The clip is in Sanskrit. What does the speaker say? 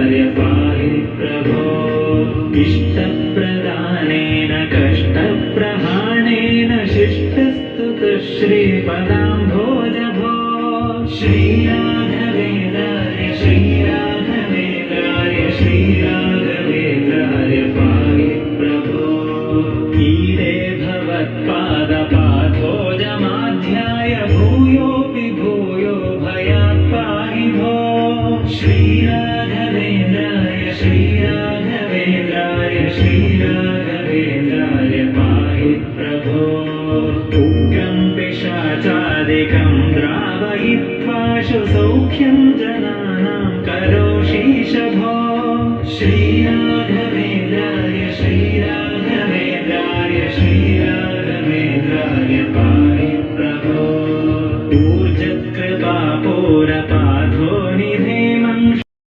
पाहि प्रभो इष्टप्रदानेन कष्टप्रहाणेन शिष्टस्तुतः श्रीपदाम्भोजभो श्रीराघवेन्द्राय श्रीराघवेन्द्राय श्रीराघवेन्द्राय पाहि प्रभो ईडे भवत्पादपाथोजमाध्याय भूयोऽपि भूयो भयात् पाहि भो श्रीराघवेन्द्राय श्रीराघवेन्द्राय श्रीराघवेन्द्राय पाहि प्रभो उग्रं पिशाचादिकं द्रावयित्वाशु सौख्यं जनानां करोषीश भो श्रीराघवेन्द्राय